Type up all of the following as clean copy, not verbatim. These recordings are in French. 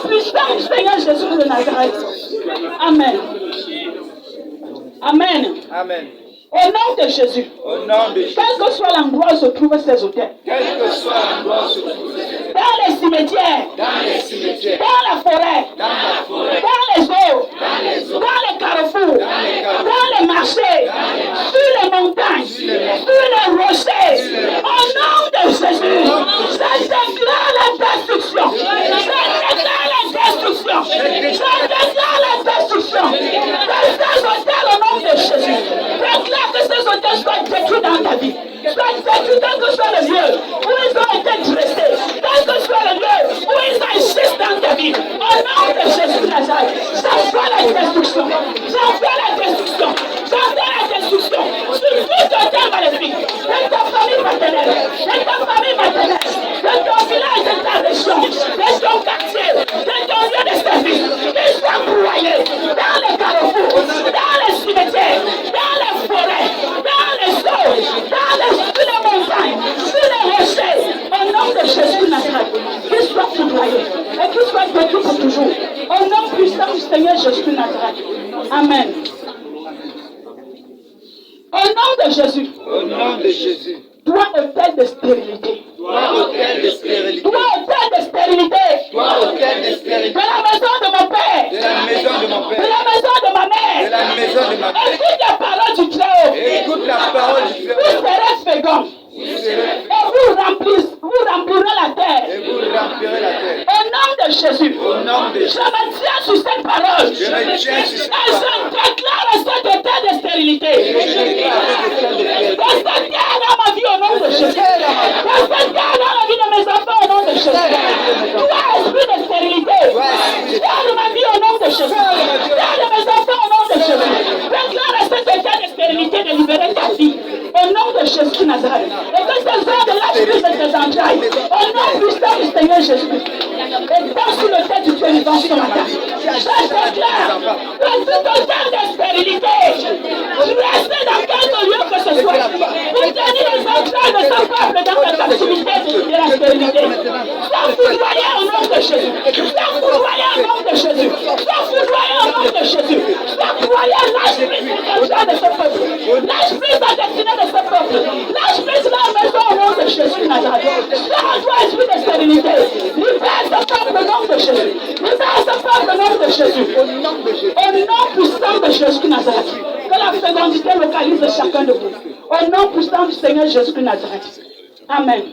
nom puissant du Seigneur Jésus de Nazareth. Amen. Amen. Amen. Au nom de Jésus. Au nom de Jésus. Quel que soit l'endroit où se trouvent ces hôtels. Quel que soit l'endroit où se trouve. Dans les cimetières. Dans les cimetières. Dans la forêt. Dans la forêt. Dans les eaux. Dans les eaux. Dans les carrefours. carrefours. Dans les marchés. Sur les montagnes. Sur les rochers. Au nom de Jésus. Ça déclare la destruction. Ça déclare la destruction. Ça déclare la destruction. Dans ces hôtels au nom de Jésus. Déclare que ces hôtels soient détruits dans ta vie. Soient détruits quel que soit le lieu où ils ont été dressés. Quel que soit le lieu où ils agissent dans ta vie. Au nom de Jésus de Nazareth. Ça soit la destruction. Ça fait la destruction. Ça fait la destruction. Sur tout hôtel maléfique. De ta famille maternelle. De ta famille maternelle. De ton village, de ta région. De ton quartier. De ton lieu de service. Qu'ils soient broyés dans les carrefours. Dans les cimetières. Dans les forêts. Dans les eaux. Sur les montagnes. Sur les rochers. Au nom de Jésus de Nazareth. Qu'ils soient foudroyés. Et qu'ils soient détruits pour toujours. Au nom puissant du Seigneur Jésus de Nazareth. Amen. Au nom de Jésus. Au nom de Jésus. Toi, hôtel de stérilité. Toi, hôtel de stérilité. Toi, hôtel de stérilité. Toi, hôtel de stérilité. De la maison de mon père. De la maison de mon De père. la maison de ma De mère. la maison de ma mère. Écoute la parole du Très-Haut. Écoute la parole du Vous Seigneur. serez féconds. Et vous remplirez la terre. Et vous remplirez la terre. Au nom de Jésus. Au nom de Je Jésus. me tiens sur cette parole. Je me tiens sur cette Et je déclare à cet hôtel de stérilité. Que ça terre dans ma vie au nom de Jésus. Que ça terre dans la vie de mes enfants au nom de Jésus. Toi, esprit de stérilité. Terre de ma vie au nom de Jésus. Terre de mes enfants au nom de Jésus. Déclare à cet hôtel de stérilité de libérer ta vie. Au nom de Jésus de Nazareth. Et que ces hommes de lâche prise de tes entrailles. Au nom puissant du Seigneur Jésus. Et dans sur le tête du Dieu vivant ce matin. Je déclare que tout hôtel de stérilité. Restez dans quelque lieu que ce soit. Pour tenir les entrailles de son peuple dans la captivité de la stérilité. Sois foudroyé au nom de Jésus. Sois foudroyé au nom de Jésus. Sois foudroyé au nom de Jésus. Sois foudroyé. Lâche prise sur les entrailles de ce peuple. Lâche prise la destinée de ce peuple. Lâche prise la maison au nom de Jésus de Nazareth. Sois toi, esprit de stérilité. Libère ce peuple au nom de Jésus. Libère ce peuple au nom de Jésus. Au nom puissant de Jésus de Nazareth. Que la fécondité localise chacun de vous. Au nom puissant du Seigneur Jésus de Nazareth. Amen.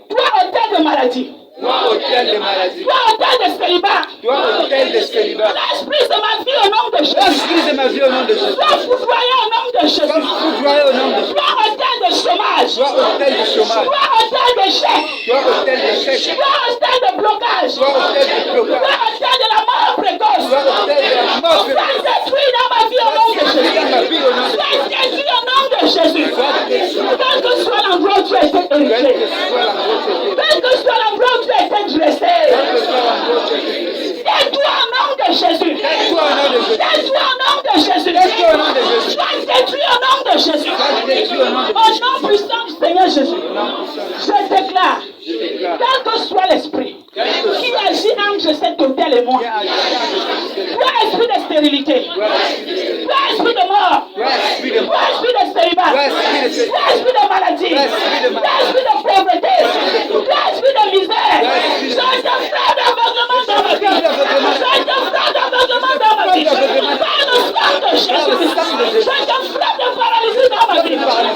Toi, hôtel de maladie. Toi, hôtel de maladie. Toi, hôtel de célibat. Toi, hôtel de célibat. Lâche prise de ma vie au nom de Jésus. Lâche prise de ma vie au nom de Jésus. Sois foudroyé au nom de Jésus. Sois foudroyé au nom de Jésus. Toi, hôtel de chômage. Toi, hôtel de chômage. Toi, hôtel d'échec. Toi, hôtel d'échec. Toi, hôtel de blocage. Toi, hôtel de blocage. Toi, hôtel de la mort précoce. Toi, hôtel de la mort Sois précoce. détruit dans ma vie au nom de Jésus. Dans ma vie au nom de Jésus. Sois détruit au nom de Jésus. Sois détruit. Quel que soit l'endroit où tu as été Quel érigé. que soit l'endroit où tu es. Quel que soit l'endroit où tu as été dressé. Quel que soit l'endroit où tu es. Tais-toi au nom de Jésus. Tais-toi au nom de Jésus. Tais-toi au nom de Jésus. Tais-toi au nom de Jésus. Sois détruit au nom de Jésus. Sois détruit au nom de Au nom puissant du Seigneur Jésus. Je déclare, quel que soit l'esprit qui agit entre cet hôtel et moi, toi esprit de stérilité, toi esprit de mort, Toi, esprit de toi esprit de célibat, Toi, esprit de célibat. toi esprit de maladie, Toi, esprit de toi esprit de pauvreté, toi esprit de misère, esprit de- je te frappe d'aveuglement dans ma vie, je te frappe d'aveuglement dans ma vie, par le sang de Jésus, je te frappe de paralysie dans ma vie, par le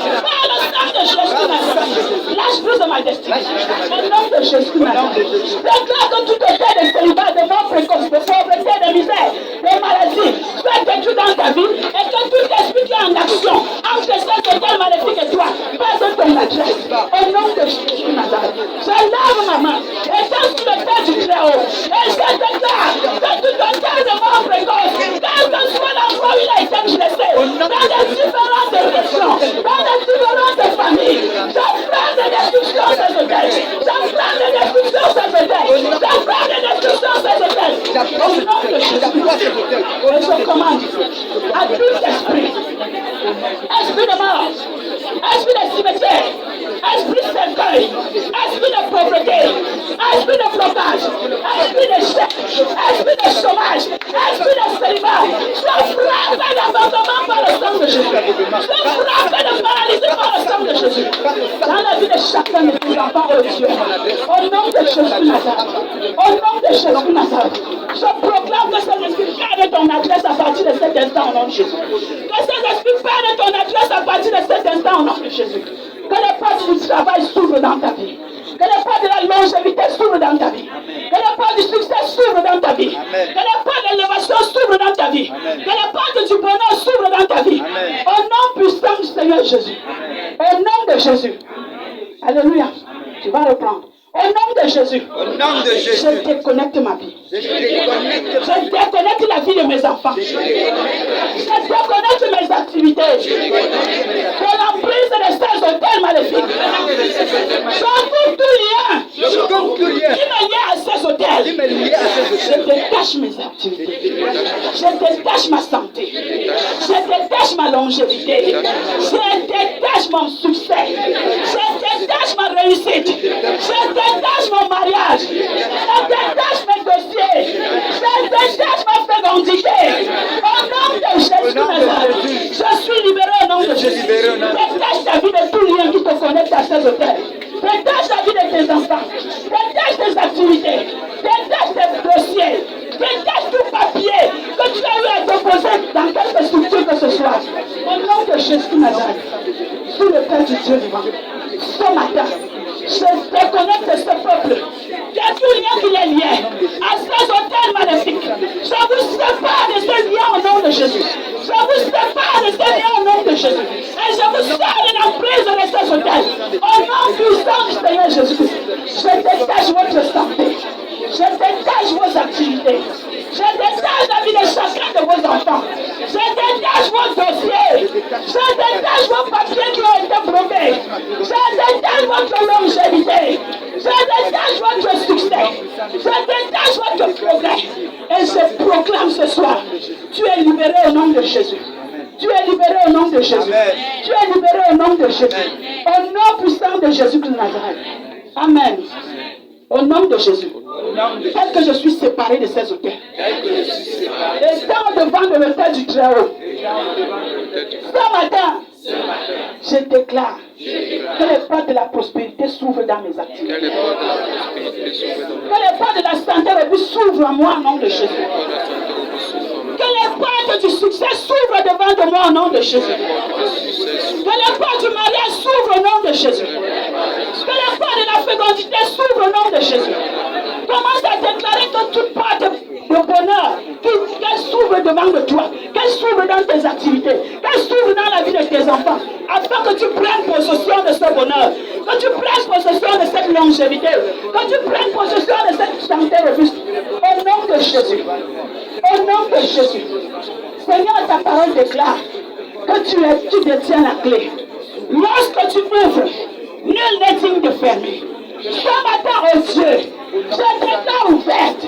sang de Jésus, lâche prise de ma destinée, au nom de Jésus, je déclare que tout état de célibat, de mort précoce, de pauvreté, de misère, de maladie, soit détruit dans ta vie, et que tout esprit qui est en action, entre cet hôtel maléfique et toi, passe ton adresse, au nom de Jésus de Nazareth. Je lève ma main, et dans sur le tête du Très-Haut, et je déclare que tout hôtel de mort précoce, quel que soit l'endroit où il a été blessé, dans les différentes régions, dans les différentes familles, je prends des destructions de ce hôtel, je prends des destructions de ce hôtel, je prends des destructions de ce hôtel, au nom de Jésus. Et je commande à tout esprit, esprit de mort, esprit de cimetière, esprit de cercueil, esprit de pauvreté, esprit de blocage, esprit d'échec, esprit de chômage, esprit de célibat, sois frappé d'abandonnement par le sang de Jésus. Sois frappé de paralysie par le sang de Jésus. Dans la vie de chacun de tes enfants, oh Dieu, au nom de Jésus Nazareth, au nom de Jésus Nazareth, je proclame que ces esprits perdent ton adresse à partir de cet instant au nom de Jésus. Que ces esprits perdent ton adresse à partir de cet instant au nom de Jésus. Que les portes du travail s'ouvrent dans ta vie. Que les portes de la longévité s'ouvrent dans ta vie. Que les portes du succès s'ouvrent dans ta vie. Que les portes de l'élévation s'ouvrent dans ta vie. Que les portes du bonheur s'ouvrent dans ta vie. Au nom puissant du Seigneur Jésus. Au nom de Jésus. Alléluia. Tu vas reprendre. Au nom de Jésus. Au nom de Jésus. Je déconnecte ma vie. Je déconnecte la vie de mes enfants. Je déconnecte mes activités. De l'emprise de ces hôtels maléfiques. Je coupe tout lien qui me lie à ces hôtels. Je détache mes activités. Je détache ma santé. Je détache ma longévité. Je détache mon succès. Je détache ma réussite. Je détache mon mariage. Je détache mes dossiers. Je détache ma fécondité. Au nom de Jésus, je suis libéré au nom de Jésus. Détache ta vie de tout lien qui te connecte à ces hôtels. Détache la vie de tes enfants. Détache tes activités. Détache tes dossiers. Détache tout papier que tu as eu à déposer dans quelque structure que ce soit. Au nom de Jésus Nazareth, sous le Père du Dieu vivant, ce matin, je déconnecte ce peuple. Il y a tout lien qui est lié à ces hôtels maléfiques. Je vous sépare de ce lien au nom de Jésus. Je vous sépare de ce lien au nom de Jésus. Et je vous sors de l'emprise de ces hôtels. Au nom puissant du Seigneur Jésus-Christ. Je détache votre santé. Je détache vos activités. Je détache la vie de chacun de vos enfants. Je détache vos dossiers. Je détache vos papiers qui ont été bloqués. Je détache votre longévité. Je détache votre succès. Je détache votre progrès. Et je proclame ce soir, tu es libéré au nom de Jésus. Tu es libéré au nom de Jésus. Tu es libéré au nom de Jésus. Au nom puissant de Jésus de Nazareth. Amen. Au nom de Jésus. Tel que je suis séparé de ces hôtels. Et dans devant de l'autel du Très-Haut. Ce matin, je déclare que les portes de la prospérité s'ouvrent dans mes activités. Que les portes de la santé s'ouvrent en moi au nom de Jésus. Que les portes du succès s'ouvrent devant de moi au nom de Jésus. Que les portes du mariage s'ouvrent au nom de Jésus. Que les portes de la fécondité s'ouvrent au nom de Jésus. Commence à déclarer que toute porte de bonheur, qu'elle s'ouvre devant de toi, qu'elle s'ouvre dans tes activités, qu'elle s'ouvre dans la vie de tes enfants, afin que tu prennes possession de ce bonheur, que tu prennes possession de cette longévité, que tu prennes possession de cette santé robuste. Au nom de Jésus. Au nom de Jésus. Seigneur, ta parole déclare que tu détiens la clé. Lorsque tu ouvres, nul n'est digne de fermer. Ce matin, oh Dieu, je déclare ouverte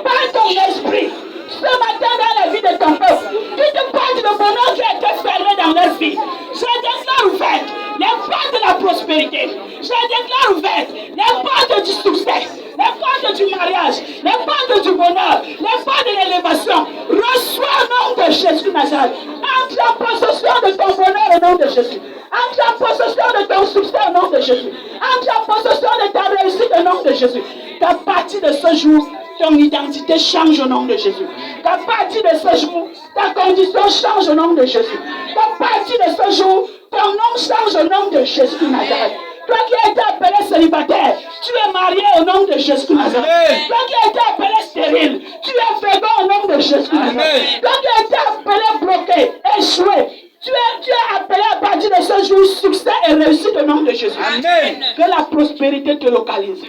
par ton esprit. Ce matin, dans la vie de ton peuple, qui te parle de bonheur qui a été fermé dans leur vie. Je déclare ouverte les portes de la prospérité. Je déclare ouverte les portes du succès, les portes du mariage, les portes du bonheur, les portes de l'élévation. Reçois au nom de Jésus Nazareth. Entre en possession de ton bonheur au nom de Jésus. Entre en possession de ton succès au nom de Jésus. Entre en possession de ta réussite au nom de Jésus. Qu'à partir de ce jour, ton identité change au nom de Jésus. Qu'à partir de ce jour, ta condition change au nom de Jésus. Qu'à partir de ce jour, ton nom change au nom de Jésus de Nazareth. Toi qui as été appelé célibataire, tu es marié au nom de Jésus de Nazareth. Toi qui as été appelé stérile, tu es fécond au nom de Jésus de Nazareth. Toi qui as été appelé bloqué, échoué, tu es appelé à partir de ce jour succès et réussite au nom de Jésus. Amen. Que la prospérité te localise.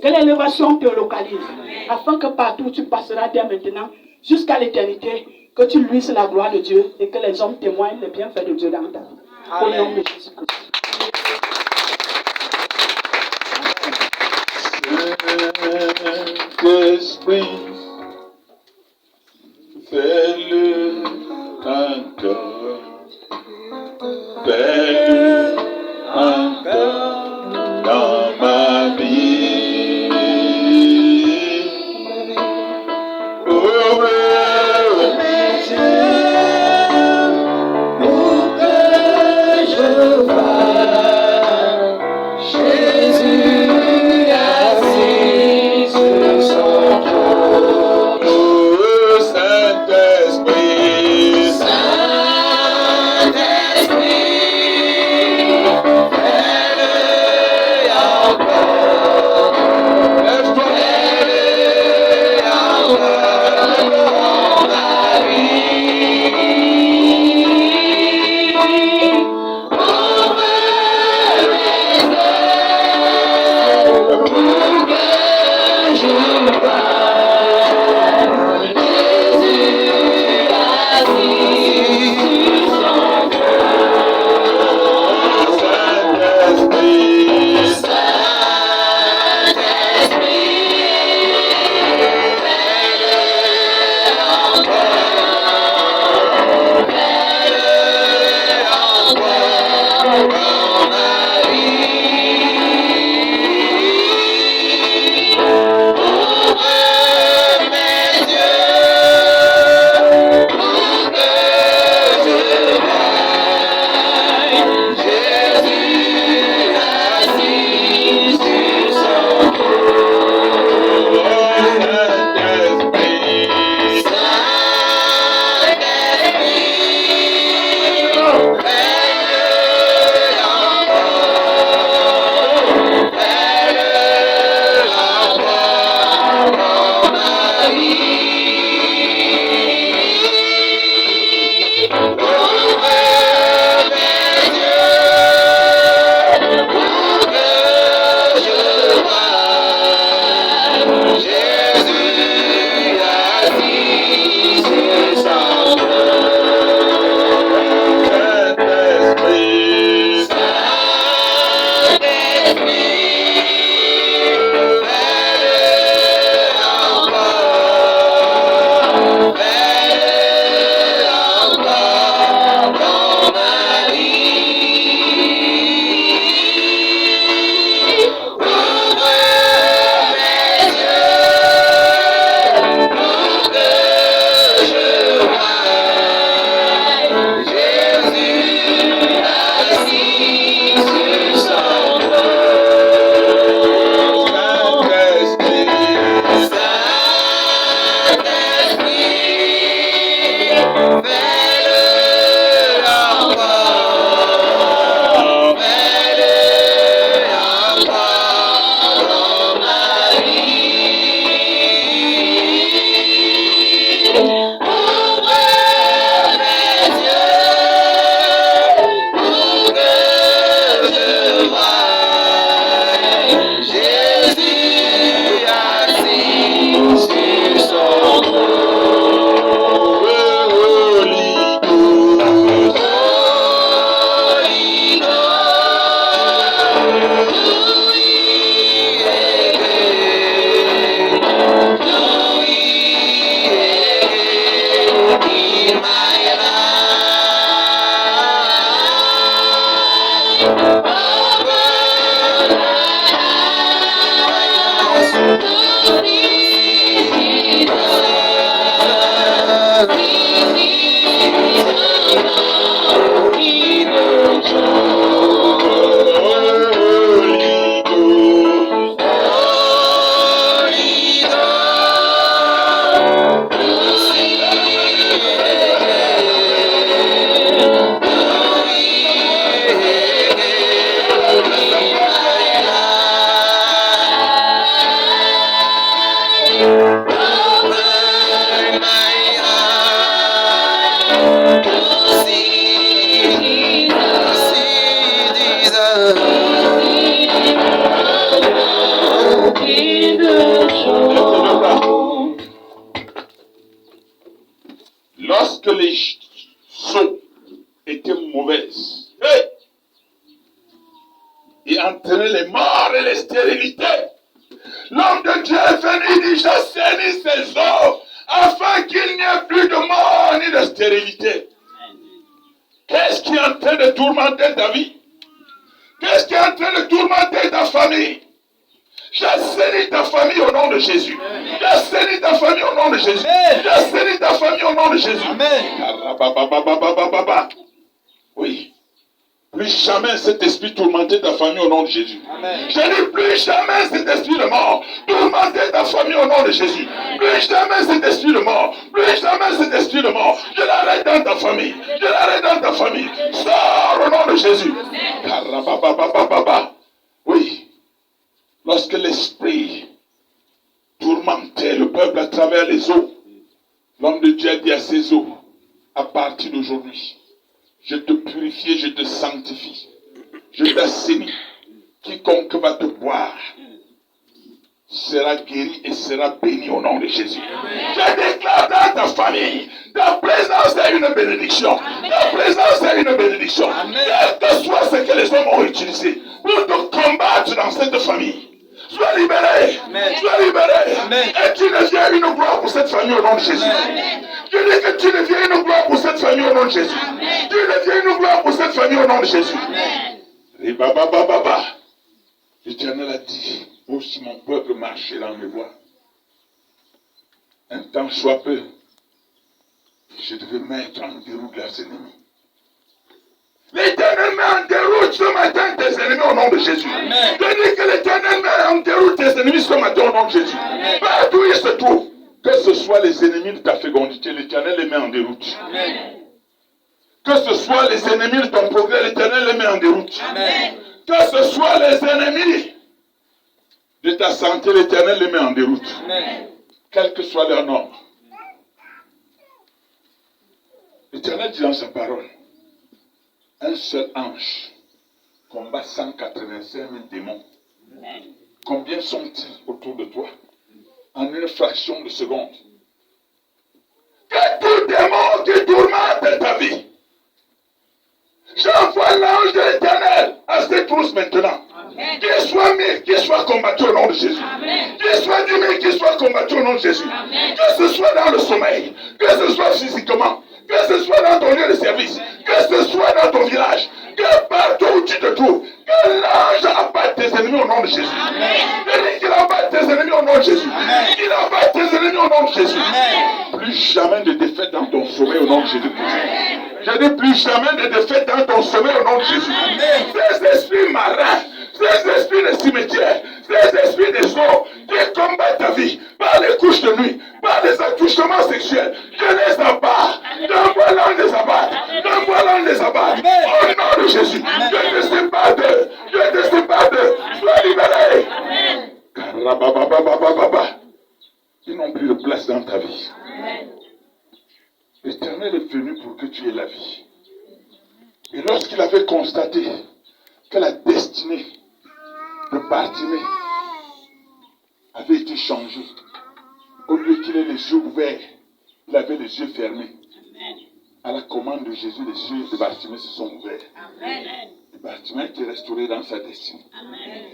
Que l'élévation te localise. Afin que partout où tu passeras dès maintenant jusqu'à l'éternité, que tu luises la gloire de Dieu et que les hommes témoignent les bienfaits de Dieu dans ta vie. Au nom de Jésus-Christ. Saint-Esprit, fais-le encore. Fais-le encore dans ma vie. Lorsque les eaux étaient mauvaises, hey, et entraînaient les morts et les stérilités, l'homme de Dieu est venu, il dit, j'assainis ces eaux, afin qu'il n'y ait plus de mort ni de stérilité. Qu'est-ce qui est en train de tourmenter ta vie? Qu'est-ce qui est en train de tourmenter ta famille? J'assainis ta famille au nom de Jésus. J'assainis ta famille au nom de Jésus. J'assainis ta famille au nom de Jésus. Amen. Oui. Plus jamais cet esprit tourmenter ta famille au nom de Jésus. Amen. Je dis plus jamais cet esprit de mort tourmenter ta famille au nom de Jésus. Plus jamais cet esprit de mort. Plus jamais cet esprit de mort. Je l'arrête dans ta famille. Je l'arrête dans ta famille. Sors au nom de Jésus. Oui. Lorsque l'esprit tourmentait le peuple à travers les eaux, l'homme de Dieu a dit à ces eaux, à partir d'aujourd'hui, je te purifie, je te sanctifie, je t'assainis. Quiconque va te boire sera guéri et sera béni au nom de Jésus. Je déclare dans ta famille, ta présence est une bénédiction. Ta présence est une bénédiction. Quel que soit ce que les hommes ont utilisé pour te combattre dans cette famille, sois libéré. Amen. Sois libéré. Amen. Et tu deviens une gloire pour cette famille au nom de Jésus. Amen. Je dis que tu deviens une gloire pour cette famille au nom de Jésus. Amen. Tu deviens une gloire pour cette famille au nom de Jésus. Et l'Éternel a dit, oh, si mon peuple marchait dans mes voies, un temps soit peu, je devais mettre en déroute leurs ennemis. L'Éternel met en déroute ce matin tes ennemis au nom de Jésus. Amen. Je dis que l'Éternel met en déroute tes ennemis ce matin au nom de Jésus. Amen. Partout ils se trouvent, que ce soit les ennemis de ta fécondité, l'Éternel les met en déroute. Amen. Que ce soit les ennemis de ton progrès, l'Éternel les met en déroute. Amen. Que ce soit les ennemis de ta santé, l'Éternel les met en déroute. Amen. Quel que soit leur nombre. L'Éternel dit dans sa parole, un seul ange combat 185 000 démons. Amen. Combien sont-ils autour de toi? En une fraction de seconde. Que tout démon qui tourmente ta vie, j'envoie l'ange de l'Éternel à cette trousse maintenant. Qu'il soit mis, qu'il soit combattu au nom de Jésus. Qu'il soit diminué, qu'il soit combattu au nom de Jésus. Amen. Que ce soit dans le sommeil, que ce soit physiquement, que ce soit dans ton lieu de service, que ce soit dans ton village, que partout où tu te trouves, que l'ange abatte tes ennemis au nom de Jésus. Je dis qu'il abatte tes ennemis au nom de Jésus. Qu'il abatte tes ennemis au nom de Jésus. Amen. Plus jamais de défaite dans ton sommeil au nom de Jésus-Christ. Je dis plus jamais de défaite dans ton sommeil au nom de Jésus. Amen. Ces esprits marins, ces esprits de cimetière, ces esprits des eaux qui combattent ta vie par les couches de nuit, par les attouchements sexuels, je les abats. J'envoie l'ange des abats. J'envoie l'ange des abats. Au nom de Jésus, je ne sais pas d'eux. Je ne sais pas d'eux. Sois libéré. Ils n'ont plus de place dans ta vie. L'Éternel est venu pour que tu aies la vie. Et lorsqu'il avait constaté que la destinée de Bartimée avait été changée, au lieu qu'il ait les yeux ouverts, il avait les yeux fermés. À la commande de Jésus, les yeux de Bartimée se sont ouverts. Et Bartimée a été restauré dans sa destinée.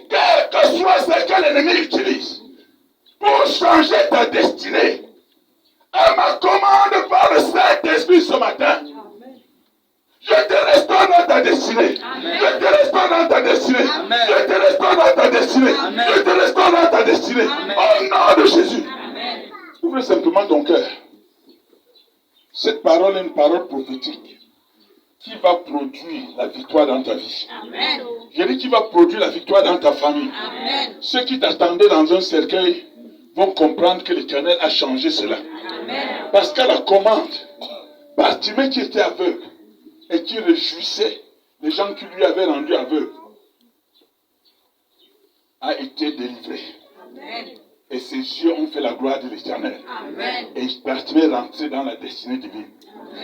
Quel que soit ce que l'ennemi utilise pour changer ta destinée, à ma commande par le Saint-Esprit ce matin, je te restaure dans ta destinée. Amen. Je te restaure dans ta destinée. Amen. Je te restaure dans ta destinée. Amen. Je te restaure dans ta destinée. Amen. Au nom Ouvre simplement ton cœur. Cette parole est une parole prophétique qui va produire la victoire dans ta vie. Amen. Je dis qui va produire la victoire dans ta famille. Amen. Ceux qui t'attendaient dans un cercueil vont comprendre que l'Éternel a changé cela. Amen. Parce qu'à la commande, Bartimée qui était aveugle et qui réjouissait les gens qui lui avaient rendu aveugle a été délivré. Amen. Et ses yeux ont fait la gloire de l'Éternel. Amen. Et Bartimée est rentré dans la destinée divine.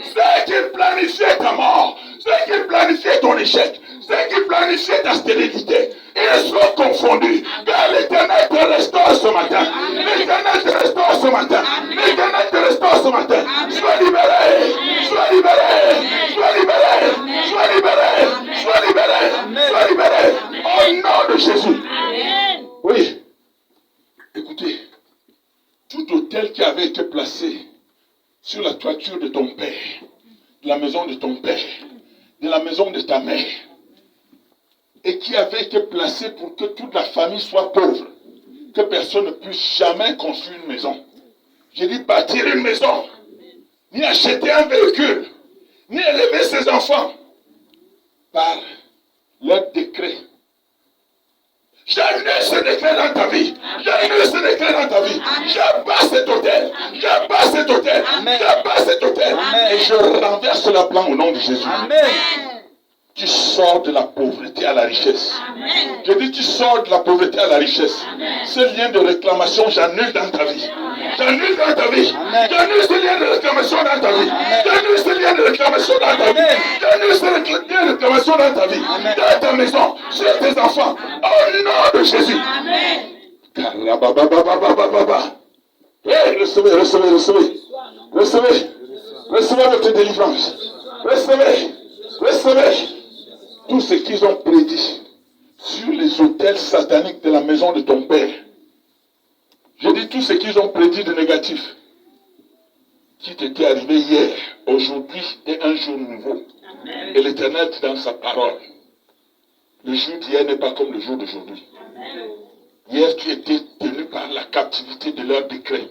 Ceux qui planifiaient ta mort, ceux qui planifiaient ton échec, ceux qui planifiaient ta stérilité, ils sont confondus. Car l'Éternel te restaure ce matin. L'Éternel te restaure ce matin. L'Éternel te restaure ce matin. Sois libéré. Sois libéré. Sois libéré. Sois libéré. Sois libéré. Sois libéré. Au nom de Jésus. Amen. Oui. Écoutez, tout autel qui avait été placé sur la toiture de ton père, de la maison de ton père, de la maison de ta mère, et qui avait été placé pour que toute la famille soit pauvre, que personne ne puisse jamais construire une maison. J'ai dit bâtir une maison, ni acheter un véhicule, ni élever ses enfants par leur décret. J'annule ce décret dans ta vie. J'annule ce décret dans ta vie. J'abat cet hôtel. J'abat cet hôtel. J'abat cet hôtel. Et je renverse la plan au nom de Jésus. Amen. Tu sors de la pauvreté à la richesse. Amen. Je dis tu sors de la pauvreté à la richesse. Ce lien de réclamation, j'annule dans ta vie. J'annule dans ta vie. J'annule ce lien de réclamation dans ta vie. J'annule ce lien de réclamation dans ta vie. J'annule ce lien de réclamation dans ta vie. Dans ta maison, sur tes enfants. Au nom de Jésus. Amen. Karabababababababa. Hey, recevez, recevez, recevez. Recevez. Recevez votre délivrance. Recevez. Recevez. Tout ce qu'ils ont prédit sur les autels sataniques de la maison de ton père. Je dis tout ce qu'ils ont prédit de négatif, qui t'était arrivé hier, aujourd'hui est un jour nouveau. Amen. Et l'Éternel dit dans sa parole, le jour d'hier n'est pas comme le jour d'aujourd'hui. Hier, tu étais tenu par la captivité de leur décret.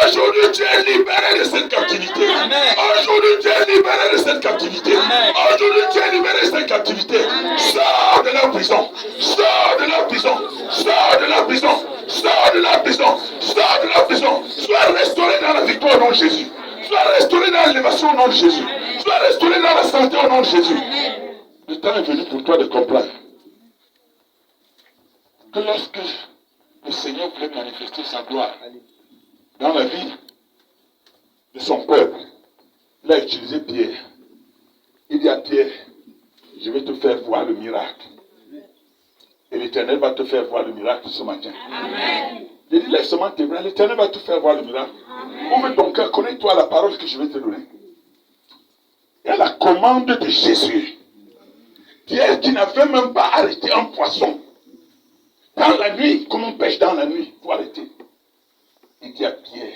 Aujourd'hui, tu es libéré de cette captivité. Aujourd'hui, tu es libéré de cette captivité. Aujourd'hui, tu es libéré de cette captivité. Sors de la prison. Sors de la prison. Sors de la prison. Sors de la prison. Sors de la prison. Sois restauré dans la victoire au nom de Jésus. Sois restauré dans l'élévation au nom de Jésus. Sois restauré dans la santé au nom de Jésus. Le temps est venu pour toi de comprendre que lorsque le Seigneur voulait manifester sa gloire dans la vie de son peuple, il a utilisé Pierre. Il dit à Pierre, je vais te faire voir le miracle. Et l'Éternel va te faire voir le miracle ce matin. Amen. Il dit, lève seulement tes bras, l'Éternel va te faire voir le miracle. Ouvre ton cœur, connais-toi la parole que je vais te donner. Et à la commande de Jésus, Pierre qui n'avait même pas arrêté un poisson, dans la nuit, comme on pêche dans la nuit, il faut arrêter. Il dit à Pierre,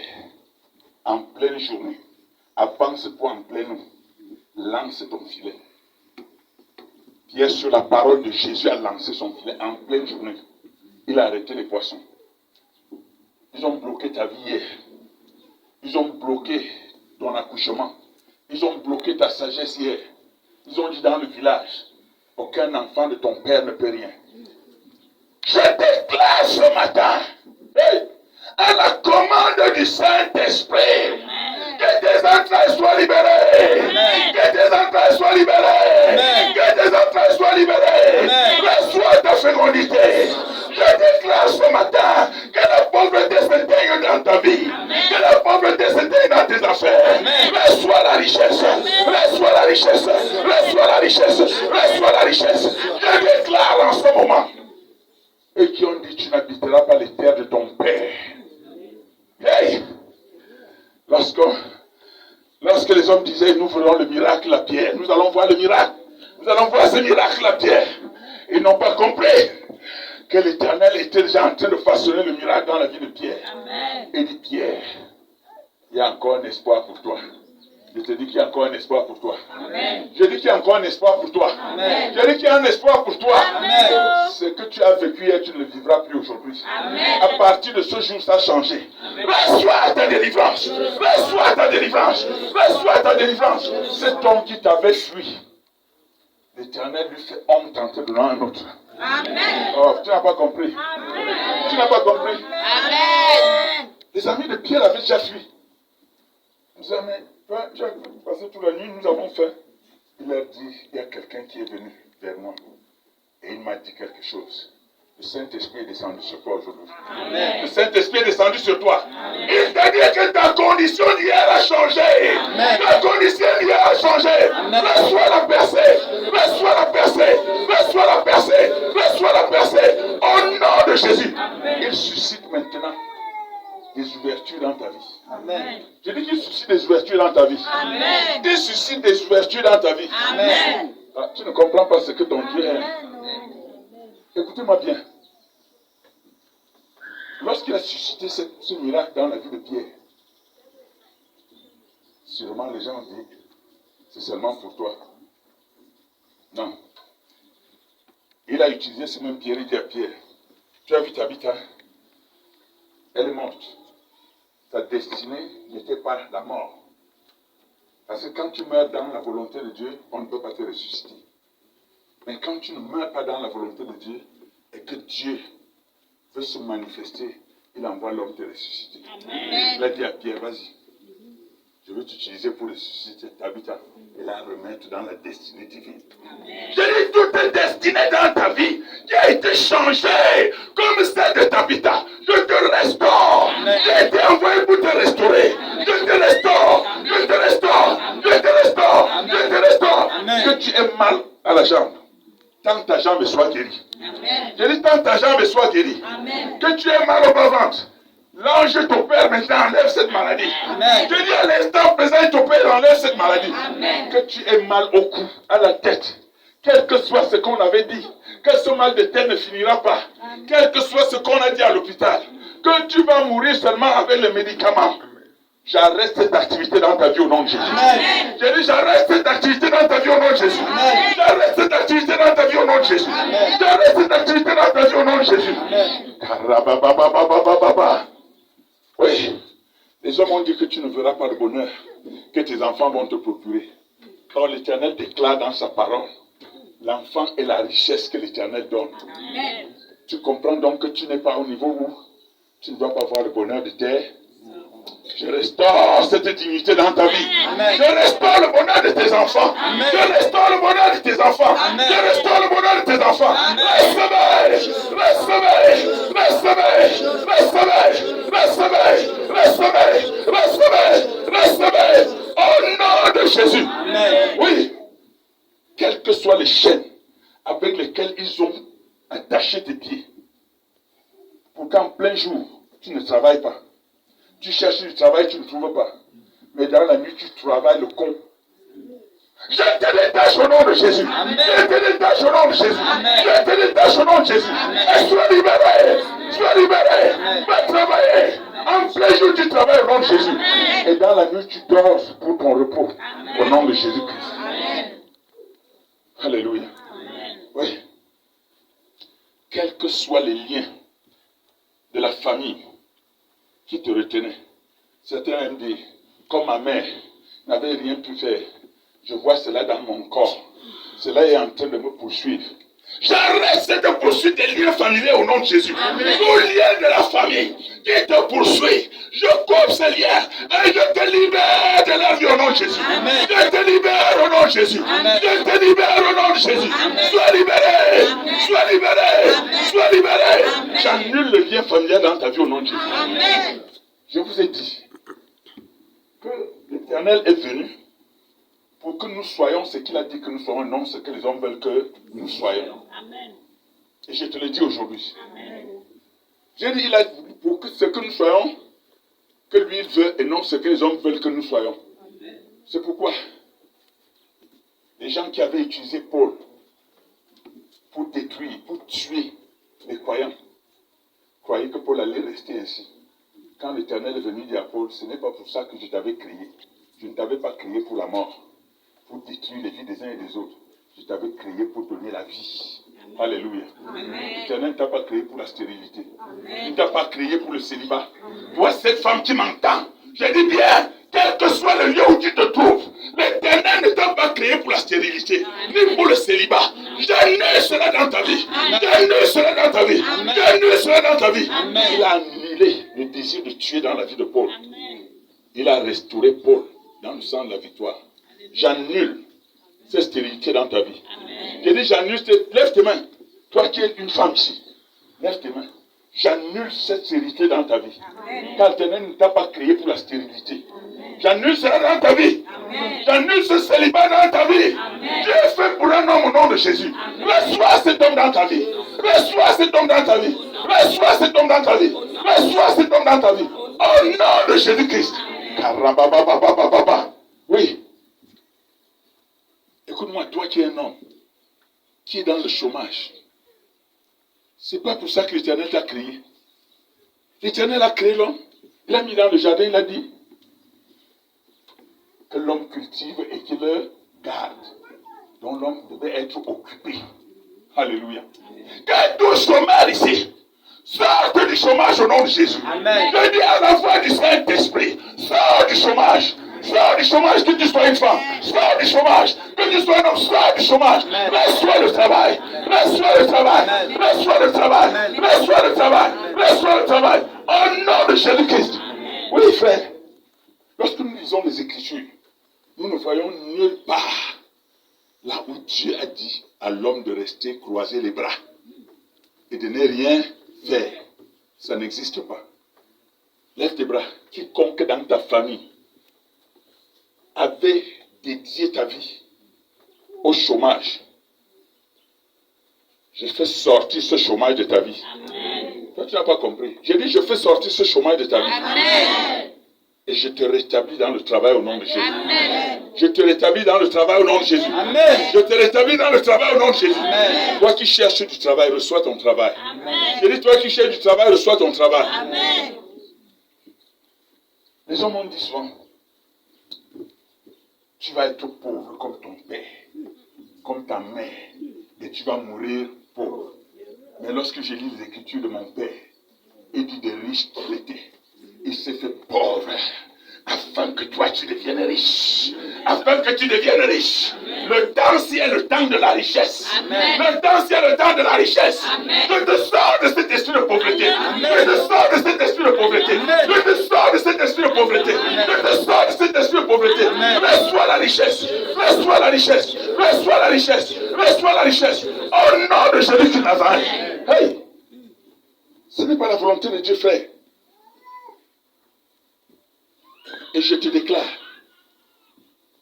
en pleine journée, avance-toi en pleine nuit, lance ton filet. Pierre, sur la parole de Jésus, a lancé son filet en pleine journée. Il a arrêté les poissons. Ils ont bloqué ta vie hier. Ils ont bloqué ton accouchement. Ils ont bloqué ta sagesse hier. Ils ont dit dans le village, aucun enfant de ton père ne peut rien. Je déclare ce matin, à la commande du Saint-Esprit, que tes entrailles soient libérées. Que tes entrailles soient libérées. Que tes entrailles soient libérées. Reçois ta fécondité. Je déclare ce matin que la pauvreté s'éteigne dans ta vie. Que la pauvreté s'éteigne dans tes affaires. Reçois la richesse. Reçois la richesse. Reçois la richesse. Reçois la richesse. Je déclare en ce moment. Et qui ont dit, tu n'habiteras pas les terres de ton père. Hey! Lorsque les hommes disaient, nous ferons le miracle à Pierre, nous allons voir le miracle. Nous allons voir ce miracle à Pierre. Ils n'ont pas compris que l'Éternel était déjà en train de façonner le miracle dans la vie de Pierre. Amen. Et dit, Pierre, il y a encore un espoir pour toi. Je te dis qu'il y a encore un espoir pour toi. Amen. Je dis qu'il y a encore un espoir pour toi. Amen. Je dis qu'il y a un espoir pour toi. Amen. Ce que tu as vécu hier, tu ne le vivras plus aujourd'hui. Amen. À partir de ce jour, ça a changé. Reçois ta délivrance. Reçois ta délivrance. Reçois ta délivrance. Cet homme qui t'avait fui, l'Éternel lui fait homme tenté devant un autre. Amen. Oh, tu n'as pas compris. Amen. Tu n'as pas compris. Amen. Les amis de Pierre avaient déjà fui. Ils disaient, mais tu as passé toute la nuit, nous avons faim. Il leur dit, il y a quelqu'un qui est venu vers moi. Et il m'a dit quelque chose. Le Saint-Esprit est descendu sur toi aujourd'hui. Le Saint-Esprit est descendu sur toi. Amen. Il t'a dit que ta condition d'hier a changé. Amen. Ta condition d'hier a changé. Reçois la percée. Reçois la percée. Reçois la percée. Reçois la percée. Au nom de Jésus. Amen. Il suscite maintenant des ouvertures dans ta vie. Amen. Je dis qu'il suscite des ouvertures dans ta vie. Amen. Il suscite des ouvertures dans ta vie. Amen. Ah, tu ne comprends pas ce que ton Dieu aime. Écoutez-moi bien. Lorsqu'il a suscité ce miracle dans la vie de Pierre, sûrement les gens ont dit, c'est seulement pour toi. Non. Il a utilisé ce même Pierre, il dit à Pierre, tu as vu Tabitha? Elle est morte. Ta destinée n'était pas la mort. Parce que quand tu meurs dans la volonté de Dieu, on ne peut pas te ressusciter. Mais quand tu ne meurs pas dans la volonté de Dieu, et que Dieu veut se manifester, il envoie l'homme te ressusciter. Amen. Il a dit à Pierre, vas-y, je veux t'utiliser pour ressusciter Tabitha et la remettre dans la destinée divine. Amen. Je dis, toute destinée dans ta vie qui a été changée comme celle de Tabitha, je te restaure. J'ai été envoyé pour te restaurer. Amen. Je te restaure. Je te restaure. Je te restaure. Je te restaure. Amen. Que tu aies mal à la jambe, tant que ta jambe soit guérie. Amen. Je dis, tant que ta jambe soit guérie. Amen. Que tu aies mal au bas-ventre, l'ange t'opère maintenant, enlève cette maladie. Amen. Je dis à l'instant présent, il t'opère, enlève cette maladie. Amen. Que tu aies mal au cou, à la tête, quel que soit ce qu'on avait dit, que ce mal de tête ne finira pas. Amen. Quel que soit ce qu'on a dit à l'hôpital, que tu vas mourir seulement avec les médicaments. J'arrête cette activité dans ta vie au nom de Jésus. Amen. Je dis, j'arrête cette activité dans ta vie au nom de Jésus. Amen. J'arrête cette activité dans ta vie au nom de Jésus. Amen. J'arrête cette activité dans ta vie au nom de Jésus. Amen. Oui, les hommes ont dit que tu ne verras pas le bonheur que tes enfants vont te procurer. Or, l'Éternel déclare dans sa parole, l'enfant est la richesse que l'Éternel donne. Amen. Tu comprends donc que tu n'es pas au niveau où tu ne dois pas voir le bonheur de terre. Je restaure cette dignité dans ta vie. Amen. Je restaure le bonheur de tes enfants. Amen. Je restaure le bonheur de tes enfants. Amen. Je restaure le bonheur de tes enfants. Recevez, recevez, recevez, recevez, recevez, recevez, recevez, recevez. Au nom de Jésus. Amen. Oui. Quelles que soient les chaînes avec lesquelles ils ont attaché tes pieds, pour qu'en plein jour, tu ne travailles pas. Tu cherches du travail, tu ne trouves pas. Mais dans la nuit, tu travailles le con. Je te détache au nom de Jésus. Amen. Je te détache au nom de Jésus. Amen. Je te détache au nom de Jésus. Amen. Et sois libéré. Sois libéré. Va travailler. En plein jour, tu travailles au nom de Jésus. Amen. Et dans la nuit, tu dors pour ton repos. Amen. Au nom de Jésus-Christ. Alléluia. Amen. Oui. Quels que soient les liens de la famille qui te retenait. Certains aiment dire, comme ma mère n'avait rien pu faire, je vois cela dans mon corps. Cela est en train de me poursuivre. J'arrête cette poursuite des liens familiaux au nom de Jésus. Tous liens de la famille qui te poursuivent, je coupe ces liens et je te libère de la vie au nom de Jésus. Amen. Je te libère au nom de Jésus. Amen. Je te libère au nom de Jésus. Amen. Sois libéré. Amen. Sois libéré. Amen. Sois libéré. J'annule le lien familial dans ta vie au nom de Jésus. Amen. Je vous ai dit que l'Éternel est venu pour que nous soyons ce qu'il a dit que nous soyons, non ce que les hommes veulent que nous soyons. Amen. Et je te le dis aujourd'hui. J'ai dit, il a dit pour que ce que nous soyons, que lui il veut, et non ce que les hommes veulent que nous soyons. C'est pourquoi les gens qui avaient utilisé Paul pour détruire, pour tuer les croyants, croyaient que Paul allait rester ainsi. Quand l'Éternel est venu dire à Paul, ce n'est pas pour ça que je t'avais créé. Je ne t'avais pas créé pour la mort, pour détruire les vies des uns et des autres. Je t'avais créé pour donner la vie. Alléluia. L'Éternel ne t'a pas créé pour la stérilité. Il ne t'a pas créé pour le célibat. Toi, cette femme qui m'entend, je dis bien, quel que soit le lieu où tu te trouves, l'Éternel ne t'a pas créé pour la stérilité, ni pour le célibat. J'annule cela dans ta vie. J'annule cela dans ta vie. J'annule cela dans ta vie. Il a annulé le désir de tuer dans la vie de Paul. Il a restauré Paul dans le sang de la victoire. J'annule cette stérilité dans ta vie. J'ai dit, j'annule, lève tes mains. Toi qui es une femme ici, lève tes mains. J'annule cette stérilité dans ta vie. Car l'Éternel ne t'a pas créé pour la stérilité. J'annule cela dans ta vie. J'annule ce célibat dans ta vie. Dieu est fait pour un homme au nom de Jésus. Reçois cet homme dans ta vie. Reçois cet homme dans ta vie. Reçois cet homme dans ta vie. Reçois cet homme dans ta vie. Au nom de Jésus-Christ. Oui. Écoute-moi, toi qui es un homme, qui est dans le chômage, c'est pas pour ça que l'Éternel t'a créé. L'Éternel a créé l'homme, il l'a mis dans le jardin, il a dit que l'homme cultive et qu'il le garde. Donc l'homme devait être occupé. Alléluia. Que tout chômage ici, sorte du chômage au nom de Jésus. Amen. Je dis à la voix du Saint-Esprit, sors du chômage. Sors du chômage, que tu sois une femme. Sors du chômage, que tu sois un homme. Sors du chômage. Reçois le travail. Reçois le travail. Reçois le travail. Reçois le travail. Reçois le travail. Au nom de Jésus-Christ. Oui, frère. Lorsque nous lisons les Écritures, nous ne voyons nulle part là où Dieu a dit à l'homme de rester croiser les bras et de ne rien faire. Ça n'existe pas. Lève tes bras. Quiconque dans ta famille avait dédié ta vie au chômage, je fais sortir ce chômage de ta vie. Amen. Toi, tu n'as pas compris. J'ai dit, je fais sortir ce chômage de ta vie. Amen. Et je te rétablis dans le travail au nom de Jésus. Amen. Je te rétablis dans le travail au nom de Jésus. Amen. Je te rétablis dans le travail au nom de Jésus. Amen. Toi qui cherches du travail, reçois ton travail. Amen. J'ai dit, toi qui cherches du travail, reçois ton travail. Amen. Les hommes ont dit souvent, tu vas être pauvre comme ton père, comme ta mère, et tu vas mourir pauvre. Mais lorsque j'ai lu les Écritures de mon père, il dit des riches qu'il était, il s'est fait pauvre, afin que toi tu deviennes riche. Afin que tu deviennes riche. Le temps, si est le temps de la richesse. Amen. Le temps, si est le temps de la richesse. Amen. Je te sors de cet esprit de pauvreté. Amen. Je te sors de cet esprit de pauvreté. Amen. Je te sors de cet esprit de pauvreté. Amen. Je te sors de cet esprit de pauvreté. Amen. Reçois la richesse. Reçois la richesse. Reçois la richesse. Reçois la richesse. Au nom de Jésus de Nazareth. Hey! Ce n'est pas la volonté de Dieu, frère. Et je te déclare,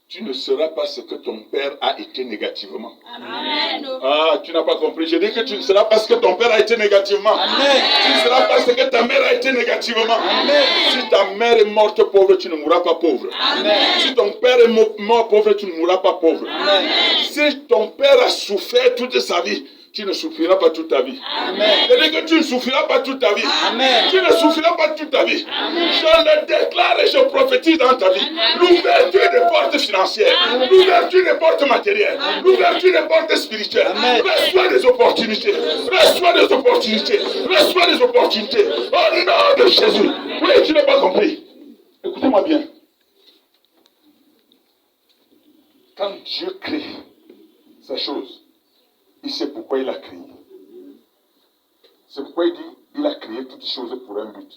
tu ne seras pas ce que ton père a été négativement. Amen. Ah, tu n'as pas compris. Je dis que tu ne seras pas ce que ton père a été négativement. Amen. Tu ne seras pas ce que ta mère a été négativement. Amen. Si ta mère est morte pauvre, tu ne mourras pas pauvre. Amen. Si ton père est mort pauvre, tu ne mourras pas pauvre. Amen. Si ton père a souffert toute sa vie, tu ne souffriras pas toute ta vie. Amen. C'est-à-dire que tu ne souffriras pas toute ta vie. Amen. Tu ne souffriras pas toute ta vie. Amen. Je le déclare et je prophétise dans ta vie. L'ouverture des portes financières, l'ouverture des portes matérielles, l'ouverture des portes spirituelles. Amen. Reçois des opportunités. Reçois des opportunités. Reçois des opportunités. Au nom de Jésus. Oui, tu n'as pas compris. Écoutez-moi bien. Quand Dieu crée ces choses, il sait pourquoi il a créé. C'est pourquoi il dit, il a créé toutes choses pour un but.